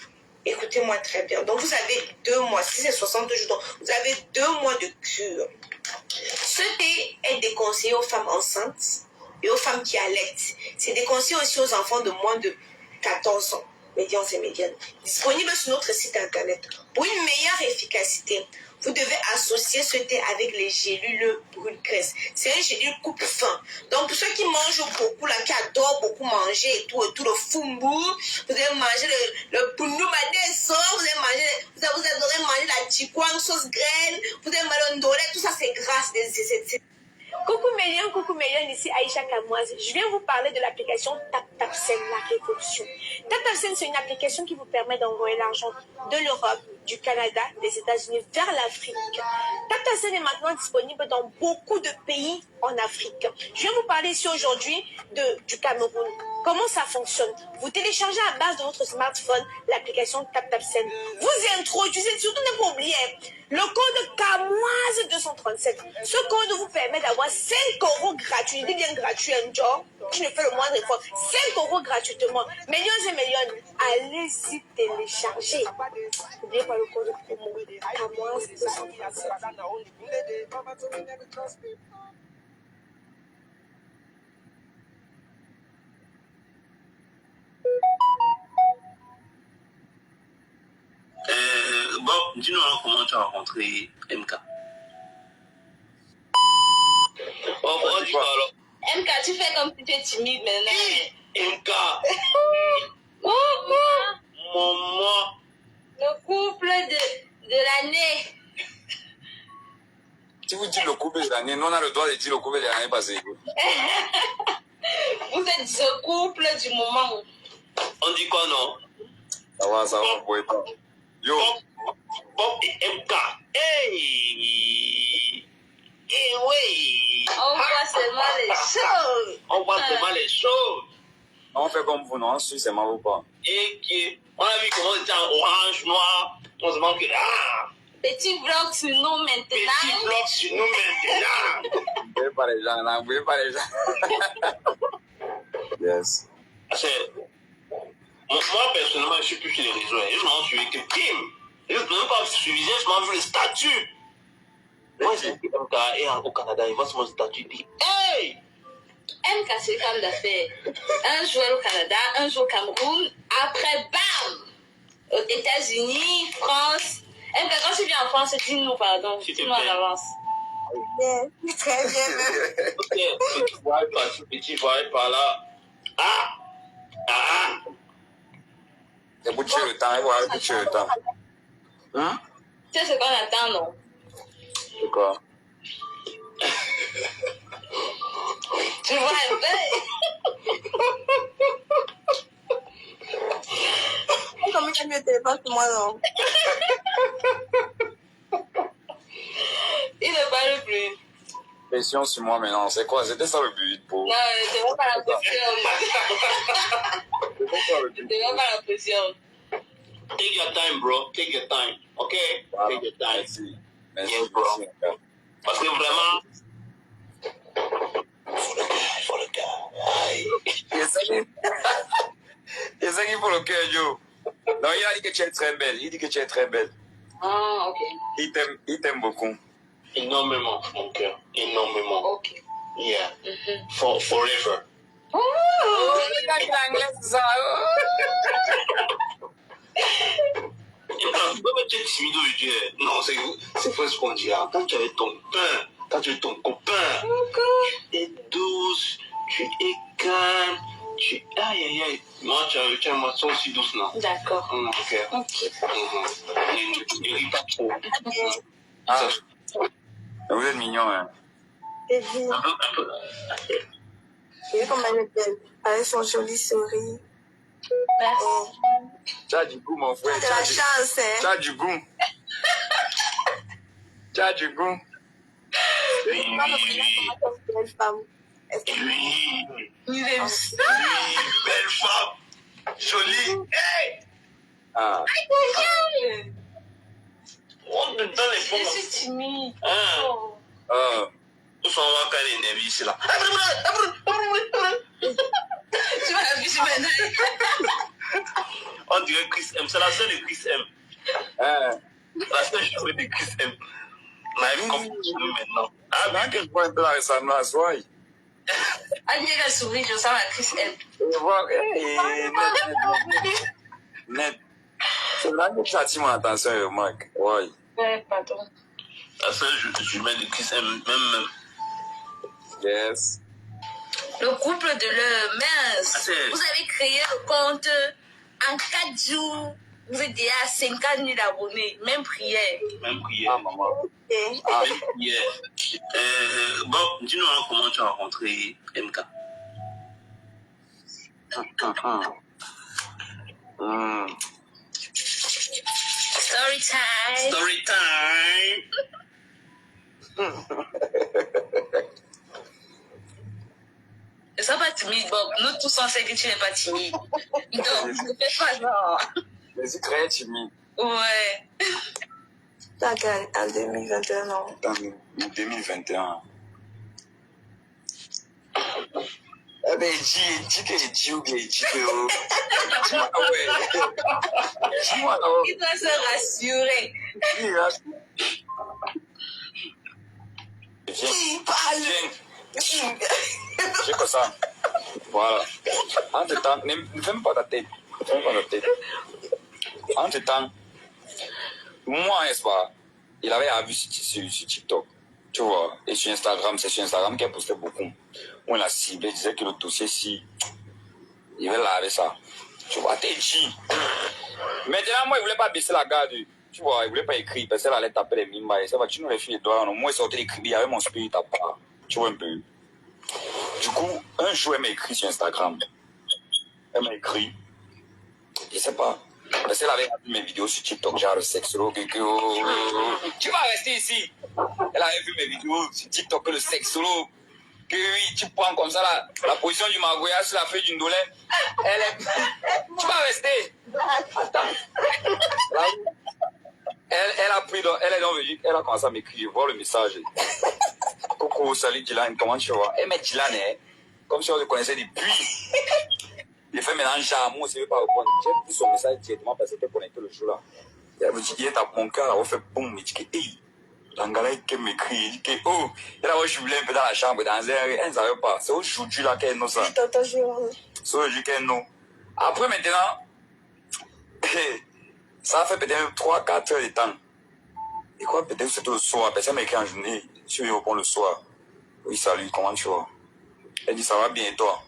B: Écoutez-moi très bien. Donc, vous avez 2 mois. Si c'est 60 jours, donc vous avez 2 mois de cure. Ce thé est déconseillé aux femmes enceintes et aux femmes qui allaitent. C'est déconseillé aussi aux enfants de moins de 14 ans. Médians et médianes. Disponible sur notre site internet. Pour une meilleure efficacité, vous devez associer ce thé avec les gélules brûle-graisse. C'est un gélule coupe-faim. Donc, pour ceux qui mangent beaucoup, là, qui adorent beaucoup manger et tout le fumbu, vous allez manger le pundu madeso, vous adorez manger la chikwang, sauce graine, vous allez manger le ndolé, tout ça, c'est gras. Coucou Mélion, ici Aïcha Kamoise. Je viens vous parler de l'application TapTapSend, la révolution. TapTapSend, c'est une application qui vous permet d'envoyer l'argent de l'Europe, du Canada, des États-Unis vers l'Afrique. TapTapSend est maintenant disponible dans beaucoup de pays en Afrique. Je viens vous parler ici aujourd'hui du Cameroun. Comment ça fonctionne? Vous téléchargez à base de votre smartphone l'application TapTapSend. Vous introduisez, surtout ne pas oublier, le code Kamoise 237. Ce code vous permet d'avoir 5 € gratuits. Je dis bien gratuit, un job. Je ne fais le moindre effort. 5 € gratuitement. Millions et millions. Allez-y télécharger. N'oubliez pas le code promo Kamoise 237.
H: Bon, dis-nous comment tu as rencontré MK. Oh, dis quoi alors?
B: MK, tu fais comme si tu es timide maintenant.
H: MK. Maman.
B: Le couple de l'année.
I: Si vous dites le couple de l'année, nous on a le droit de dire le couple de l'année parce que...
B: Vous êtes ce couple du moment.
H: On dit quoi non?
I: Ça va, vous pouvez pas. Yo.
H: Bob et MK. Hey. Eh oui.
B: On voit seulement les choses.
H: On voit seulement les choses.
I: On fait comme vous, non? On suit, c'est mal ou pas?
H: Et qui, on a vu comment c'était en orange, noir. On se demande que
B: Petit vlog sur nous maintenant.
H: petit bloc sur nous maintenant.
I: Vous voyez pas les gens, là, vous voyez pas les gens. Yes.
H: Moi, personnellement, je suis plus sur les réseaux. Et je m'en suis que Kim. Je ne peux pas suivre, je m'en veux le statut. Moi, c'est MK et au Canada, il voit mon statut, il dit hey!
B: MK, c'est comme d'affaires. Un joueur au Canada, un joueur au Cameroun. Après, bam! Aux États-Unis, France. MK, quand tu viens en France, dis-nous, pardon. Dis-nous en avance. Bien, très bien.
H: Ok, petit voile par-ci, petit voile par-là. Ah! Ah!
I: C'est pour tuer le temps, voilà, pour tuer le temps. Hein?
B: Tu sais ce qu'on attend, non?
I: C'est quoi?
B: Tu vois un peu? Comment tu me téléphones sur moi, non? Il ne parle plus.
I: Pression sur moi maintenant, c'est quoi? C'était ça le but pour.
B: Non, c'est même pas la pression.
I: C'était ça le but.
B: C'est même pas la pression.
H: Take your time, bro. Take your time. Ok?
I: Voilà.
H: Take your time.
I: Merci. Merci,
H: Yes, bro.
I: merci, mon gars.
H: Parce que vraiment. Il faut le cœur. Aïe.
I: Il sait qu'il faut le cœur, Joe. Non, il a dit que tu es très belle. Il dit que tu es très belle.
B: Ah, ok.
I: Il t'aime beaucoup.
H: Énormément, mon cœur. Énormément.
B: Ok.
H: Yeah. Forever.
B: Oh,
I: l'anglais, c'est ça.
H: Même tu es timide aujourd'hui. Non, c'est vrai ce qu'on dit là. Quand tu es avec ton pain, quand tu es ton copain, tu es douce, tu es calme, tu. Aïe, aïe, aïe. Moi, tu as une moitié aussi douce, non?
B: d'accord.
H: Ok.
B: Ok.
H: Ne ris pas trop.
I: Ah. Vous êtes mignon, hein.
B: C'est bien.
H: Un peu.
B: Tu vois comment elle est belle. Avec son joli sourire. Merci.
I: Tu as du goût, mon frère.
B: Tu as de la chance, hein.
I: Tu as du goût. Tu as du goût.
H: Oui.
B: Belle femme.
H: Oui.
B: Il aime ça.
H: Oui, belle femme. Jolie. Hey!
I: Ah.
H: On te donne les
B: Je
H: pommes.
B: suis timide.
H: Hein?
B: Oh.
I: Ah.
H: Nous sommes encore les nervis ici là.
B: Tu m'as vu sur mes nerfs.
H: On dirait Chris M. C'est la seule de Chris M.
I: Ah.
H: La seule chose de Chris M. Live comme nous maintenant.
I: Ah, bien que je vois un peu la ressemblance, ouais.
B: Annie, elle sourit, je sens la Chris M.
I: Je vois, net. C'est là que tu attires mon attention, Marc. Ouais.
B: Ouais, pardon.
H: La seule jumelle de Chris M. Même.
I: Yes.
B: Le couple de l'heure, mince.
H: Ah, c'est-
B: Vous avez créé le compte en 4 jours. Vous êtes déjà à 50 000 abonnés. Même prière.
H: Même prière.
I: Ah, maman.
B: Ok.
H: Même prière. Bon, dis-nous hein, comment tu as rencontré MK.
B: Story time.
H: Story time.
B: Ne sois pas timide, Bob. Nous tous on sait que tu n'es pas timide. Donc, ne fais pas genre.
I: Je suis très timide.
B: Ouais. D'accord, en 2021, non.
I: Dans 2021. Eh ben, dis que dis-moi, ouais. Dis-moi, non.
B: Il doit se rassurer.
I: Viens. J'ai comme ça. Voilà. Entre-temps, ne ferme pas ta tête. Ne ferme pas ta tête. Entre-temps, moi, n'est-ce pas, il avait vu sur TikTok. Tu vois, et sur Instagram, c'est sur Instagram qu'il a posté beaucoup. On l'a ciblé, il disait que le dossier, si, il va laver ça. Tu vois, t'es dit. Maintenant, moi, il voulait pas baisser la garde. Tu vois, il voulait pas écrire, parce qu'elle allait taper les mimes. Et ça va, tu nous les filles les doigts. Moi, il sortait l'écrit, il y avait mon spirit à part. Tu vois un peu. Du coup, un jour, elle m'a écrit sur Instagram. Elle m'a écrit. Je sais pas. Parce qu'elle avait vu mes vidéos sur TikTok, genre le sexolo, tu vas rester ici. Elle avait vu mes vidéos sur TikTok, le sexolo. Que oui, tu prends comme ça la position du Magoya sur la feuille d'une douleur. Tu vas rester. Attends. Elle a pris, elle est donc venue, elle a commencé à m'écrire, voir le message. Coucou, salut Dylan, comment tu vas? Elle met Dylan, hein, comme si on le connaissait depuis. Il fait maintenant moi, je ne veux pas répondre. J'ai pris son message directement parce que c'était connecté le jour là. Elle me dit, il est à mon cœur, on fait boum, il dit que, hey, l'angala qui m'écrit, il dit que, oh, et là, je voulais un peu dans la chambre, dans un elle ne savait pas. C'est aujourd'hui là qu'elle nous ça. C'est aujourd'hui qu'elle nous. Après maintenant, ça a fait peut-être 3-4 heures de temps. Et quoi, peut-être c'était le soir. Personne m'a écrit en journée. Je lui réponds le soir. Oui, salut, comment tu vas? Elle dit, ça va bien, et toi?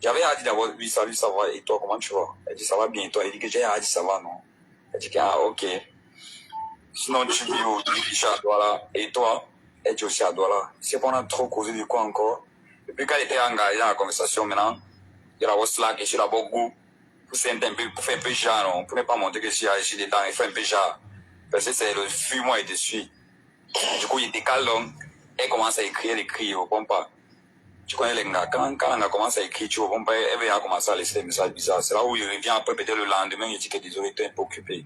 I: J'avais dit d'abord, oui, salut, ça va, et toi, comment tu vas? Elle dit, ça va bien, et toi? Elle dit que j'ai dit, ça va, non? Elle dit, ah, ok. Sinon, tu vis au Triche à Douala, et toi? Elle dit aussi à Douala. C'est qu'on a trop causé de quoi encore? Depuis qu'elle était engagée dans la conversation, maintenant, il y a la Slack et je suis là-bas, goût. Pour faire un peu genre, non? Pour ne pas montrer que je suis dedans, il fait un peu genre. Parce que c'est le fuis-moi et dessus. Du coup, il décale donc. Elle commence à écrire, elle écrit, au pas. Tu connais les gars, quand on a commencé à écrire, tu vois, elle va commencer à laisser des messages bizarres. C'est là où il revient après, peut-être le lendemain, il dit que désolé, t'es un peu occupé.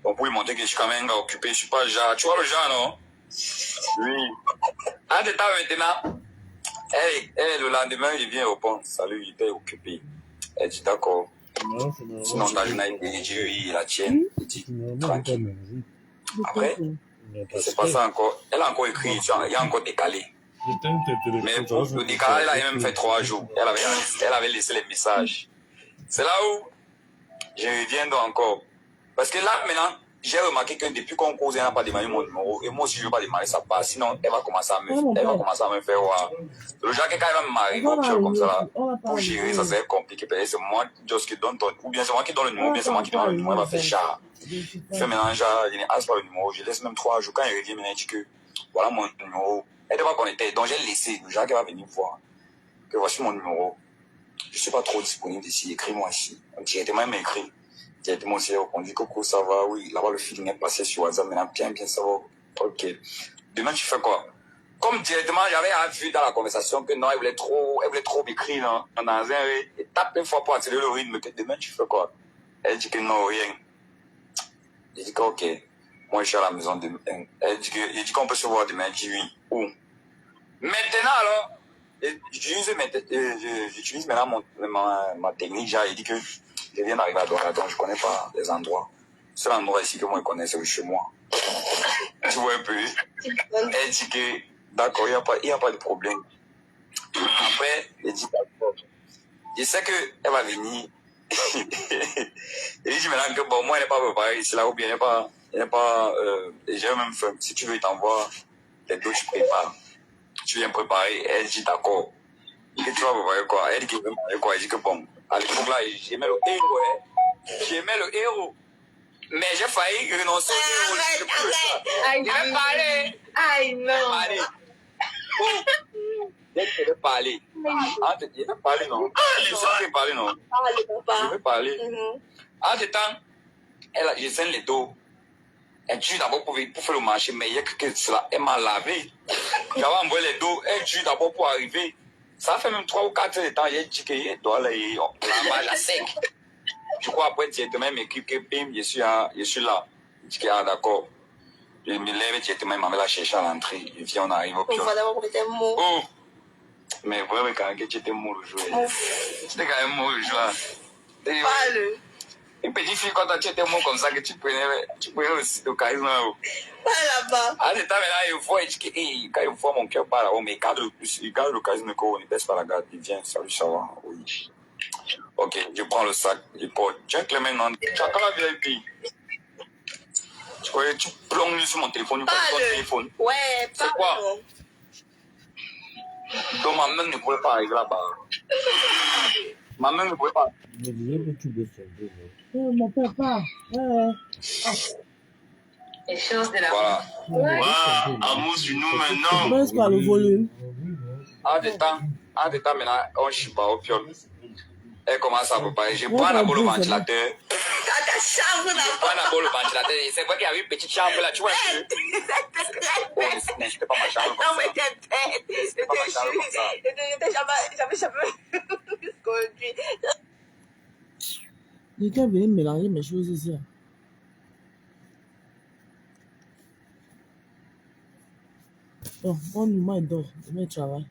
I: Donc, pour lui montrer que je suis quand même un gars occupé, je suis pas genre, tu vois le genre, non? Oui. En tout temps, maintenant, le lendemain, il vient répondre, salut, il était occupé. Elle dit, d'accord. Sinon, ta journée, il dit, oui, la tienne. Il dit, tranquille. Après, c'est pas ça encore. Elle a encore écrit, il y a encore décalé. Mais pour le décalage, elle a même fait 3 jours. Elle avait laissé les messages. C'est là où je reviens donc encore. Parce que là, maintenant, j'ai remarqué que depuis qu'on cause, elle n'a pas demandé mon numéro. Et moi aussi, je ne veux pas demander sa part. Sinon, elle va commencer à me faire voir. Le genre, quelqu'un va me marier, comme ça, là, pour gérer, ça serait compliqué. C'est moi qui donne ton. Ou bien c'est moi qui donne le numéro, ou bien c'est moi qui donne le numéro. Elle va faire chat. Fait maintenant, je n'ai pas le numéro. Je laisse même 3 jours. Quand il revient, maintenant, il dit que voilà mon numéro. Elle ne va pas connecter. Donc, j'ai laissé. Le genre qui va venir voir. Que voici mon numéro. Je ne suis pas trop disponible ici. Écris-moi ici. Directement, elle m'a écrit. Directement aussi, on dit coucou, ça va, oui, là-bas le feeling est passé sur WhatsApp, maintenant bien, ça va, ok. Demain, tu fais quoi? Comme directement, j'avais vu dans la conversation que non, elle voulait trop m'écrire, non, dans un, et tape une fois pour accélérer le rythme, que demain, tu fais quoi? Elle dit que non, rien. Je dis que ok, moi, je suis à la maison demain. Elle dit qu'on peut se voir demain, elle dit oui. Où? Maintenant, alors, j'utilise maintenant ma technique, genre, il dit que je viens d'arriver à Douala, donc je ne connais pas les endroits. Le seul endroit ici que moi je connais, c'est chez moi. Tu vois un peu. Elle dit que, d'accord, il n'y a pas de problème. Après, elle dit, d'accord. Je sais qu'elle va venir. Elle dit maintenant que, bon, moi, elle n'est pas préparée ici, là, ou bien elle n'est pas, j'ai même fait, si tu veux, il t'envoie les deux, tu prépares. Tu viens préparer. Elle dit, d'accord. Que tu vas préparer quoi? Elle dit qu'il veut préparer quoi? Elle dit que, bon, à l'époque là, j'aimais le héros, hein. J'aimais le héros. Mais j'ai failli renoncer au héros. Je vais parler.
B: Aïe, non.
I: Je vais parler. Je vais parler, non? Je vais parler, non? Je vais parler. En ce temps, je saigne les dos. Elle tue d'abord pour faire le marché, mais il y a que cela. Elle m'a lavé. J'avais envoyé les dos. Elle tue d'abord pour arriver. Ça fait même 3 ou 4 heures de temps, j'ai dit qu'il doit aller la sec. Du coup, après, directement, il m'écrit que bim, je suis là. Je dis que, ah, d'accord. Je me lève directement, il m'avait la chercher à l'entrée. Je viens, on arrive au pion. Oh! Mais vraiment, quand tu étais mou le jour. C'était quand même mou le jour.
B: Parle.
I: Une petite fille, quand tu étais mou comme ça, que tu prenais aussi le charisme.
B: Pas là-bas.
I: À ce temps-là, il voit, il dit que, quand il voit mon cœur par là-haut, mais il garde le charisme qu'on ne baisse pas la garde, il vient, salut, ça va, oui. Ok, je prends le sac, je porte. Jack le maintenant, tu as quand la VIP. Tu croyais, tu plonges sur mon téléphone, ton téléphone.
B: Ouais,
I: c'est quoi? Donc ma main ne pouvait pas arriver là-bas. Ma main ne pouvait pas.
J: Mon papa.
F: Les choses de la
I: Voilà.
H: Voilà, amour sur nous maintenant.
J: Baisse pas le volume.
I: En des temps, maintenant, on chie pas au pion. Elle commence à préparer. Je prends d'abord le ventilateur.
B: Dans ta chambre,
I: Je prends d'abord le ventilateur. C'est vrai qu'il y avait une petite chambre là, tu vois. Oh, mais c'était pas ma chambre.
B: Non, mais t'es bête.
I: C'était pas ma chambre comme ça.
B: J'avais jamais conduit.
J: Quelqu'un vient mélanger mes choses ici. Bon, moi, il dort. Demain, il travaille.